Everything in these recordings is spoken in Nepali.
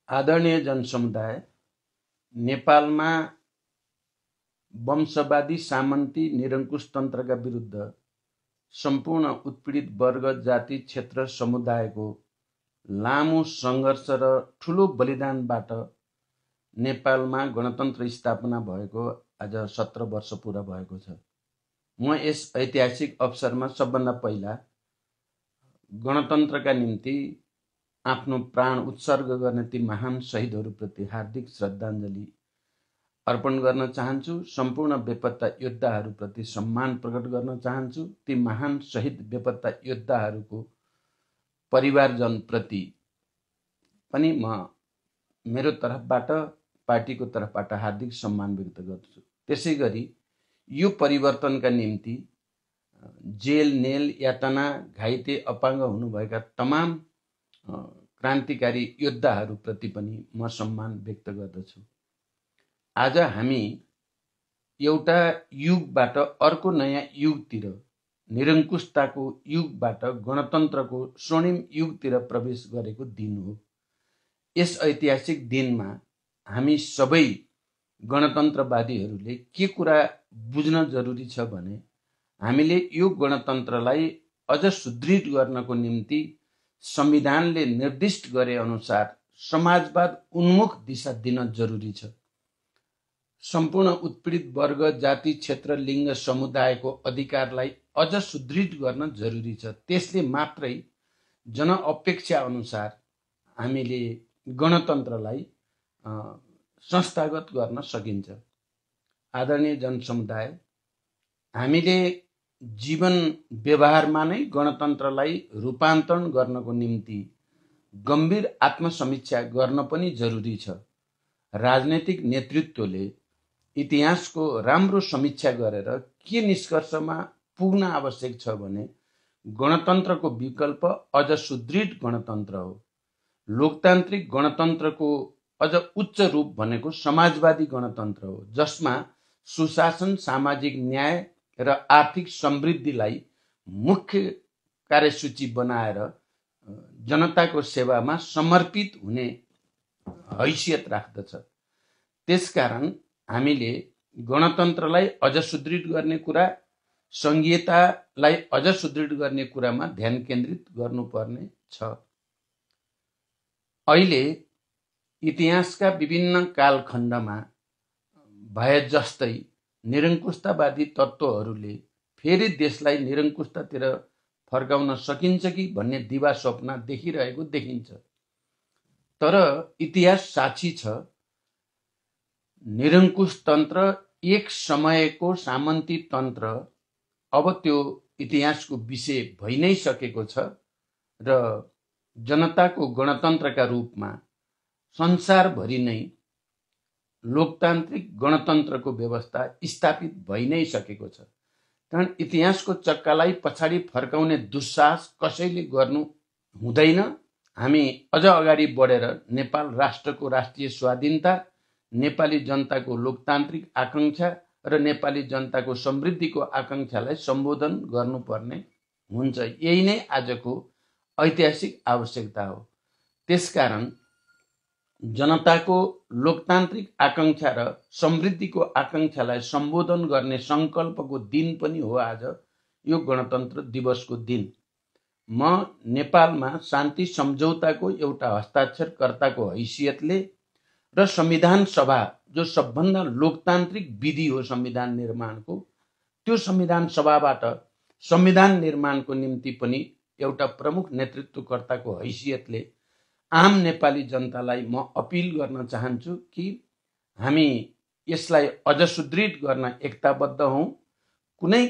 आदरणीय जनसमुदाय, नेपालमा वंशवादी सामन्ती निरङ्कुश तन्त्रका विरुद्ध सम्पूर्ण उत्पीडित वर्ग, जाति, क्षेत्र, समुदायको लामो सङ्घर्ष र ठुलो बलिदानबाट नेपालमा गणतन्त्र स्थापना भएको आज 17 वर्ष पुरा भएको छ। म यस ऐतिहासिक अवसरमा सबभन्दा पहिला गणतन्त्रका निम्ति आफ्नो प्राण उत्सर्ग गर्ने ती महान शहीदहरूप्रति हार्दिक श्रद्धाञ्जली अर्पण गर्न चाहन्छु। सम्पूर्ण बेपत्ता योद्धाहरूप्रति सम्मान प्रकट गर्न चाहन्छु। ती महान शहीद बेपत्ता योद्धाहरूको परिवारजनप्रति पनि म मेरो तर्फबाट, पार्टीको तर्फबाट हार्दिक सम्मान व्यक्त गर्छु। त्यसैगरी यो परिवर्तनका निम्ति जेल, नेल, यातना, घाइते, अपाङ्ग हुनुभएका तमाम क्रान्तिकारी योद्धाहरूप्रति पनि म सम्मान व्यक्त गर्दछु। आज हामी एउटा युगबाट अर्को नयाँ युगतिर, निरङ्कुशताको युगबाट गणतन्त्रको स्वर्णिम युगतिर प्रवेश गरेको दिन हो। यस ऐतिहासिक दिनमा हामी सबै गणतन्त्रवादीहरूले के कुरा बुझ्न जरुरी छ भने, हामीले यो गणतन्त्रलाई अझ सुदृढ गर्नको निम्ति संविधानले निर्दिष्ट गरे अनुसार समाजवाद उन्मुख दिशा दिन जरुरी छ। सम्पूर्ण उत्पीडित वर्ग, जाति, क्षेत्र, लिङ्ग, समुदायको अधिकारलाई अझ सुदृढ गर्न जरुरी छ। त्यसले मात्रै जनअपेक्षा अनुसार हामीले गणतन्त्रलाई संस्थागत गर्न सकिन्छ। आदरणीय जनसमुदाय, हामीले जीवन व्यवहारमा नै गणतन्त्रलाई रूपान्तरण गर्नको निम्ति गम्भीर आत्मसमीक्षा गर्न पनि जरुरी छ। राजनैतिक नेतृत्वले इतिहासको राम्रो समीक्षा गरेर के निष्कर्षमा पुग्न आवश्यक छ भने, गणतन्त्रको विकल्प अझ सुदृढ गणतन्त्र हो। लोकतान्त्रिक गणतन्त्रको अझ उच्च रूप भनेको समाजवादी गणतन्त्र हो, जसमा सुशासन, सामाजिक न्याय र आर्थिक समृद्धिलाई मुख्य कार्यसूची बनाएर जनताको सेवामा समर्पित हुने हैसियत राख्दछ। त्यसकारण हामीले गणतन्त्रलाई अझ सुदृढ गर्ने कुरा, संघीयतालाई अझ सुदृढ गर्ने कुरामा ध्यान केन्द्रित गर्नुपर्ने छ। अहिले इतिहासका विभिन्न कालखण्डमा भए जस्तै निरङ्कुशतावादी तत्त्वहरूले फेरि देशलाई निरङ्कुशतातिर फर्काउन सकिन्छ कि भन्ने दिवा स्वप्न देखिरहेको देखिन्छ। तर इतिहास साक्षी छ, निरङ्कुश तन्त्र एक समयको सामन्ती तन्त्र अब त्यो इतिहासको विषय भइ नै सकेको छ र जनताको गणतन्त्रका रूपमा संसारभरि नै लोकतान्त्रिक गणतन्त्रको व्यवस्था स्थापित भइ नै सकेको छ। कारण इतिहासको चक्कालाई पछाडि फर्काउने दुस्साहस कसैले गर्नु हुँदैन। हामी अझ अगाडि बढेर नेपाल राष्ट्रको राष्ट्रिय स्वाधीनता, नेपाली जनताको लोकतान्त्रिक आकांक्षा र नेपाली जनताको समृद्धिको आकांक्षालाई सम्बोधन गर्नुपर्ने हुन्छ। यही नै आजको ऐतिहासिक आवश्यकता हो। त्यसकारण जनताको लोकतान्त्रिक आकांक्षा र समृद्धिको आकांक्षालाई सम्बोधन गर्ने संकल्पको दिन पनि हो आज यो गणतन्त्र दिवसको दिन। म नेपालमा शान्ति सम्झौताको एउटा हस्ताक्षरकर्ताको हैसियतले र संविधान सभा, जो सबभन्दा लोकतान्त्रिक विधि हो संविधान निर्माणको, त्यो संविधान सभाबाट संविधान निर्माणको निम्ति पनि एउटा प्रमुख नेतृत्वकर्ताको हैसियतले आम नेपाली जनतालाई म अपिल गर्न चाहन्छु कि हामी यसलाई अझ सुदृढ गर्न एकताबद्ध हौं। कुनै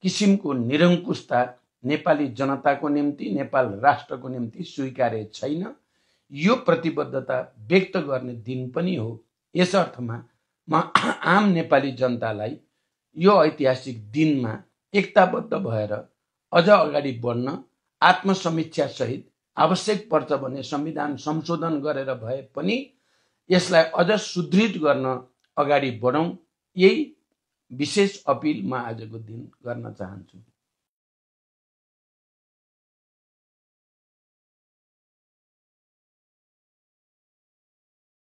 किसिमको निरङ्कुशता नेपाली जनताको निम्ति, नेपाल राष्ट्रको निम्ति स्वीकार्य छैन। यो प्रतिबद्धता व्यक्त गर्ने दिन पनि हो। यस अर्थमा म आम नेपाली जनतालाई यो ऐतिहासिक दिनमा एकताबद्ध भएर अझ अगाडि बढ्न, आत्मसमीक्षा सहित आवश्यक पर्छ भने संविधान संशोधन गरेर भए पनि यसलाई अझ सुदृढ गर्न अगाडि बढौं। यही विशेष अपिल म आजको दिन गर्न चाहन्छु।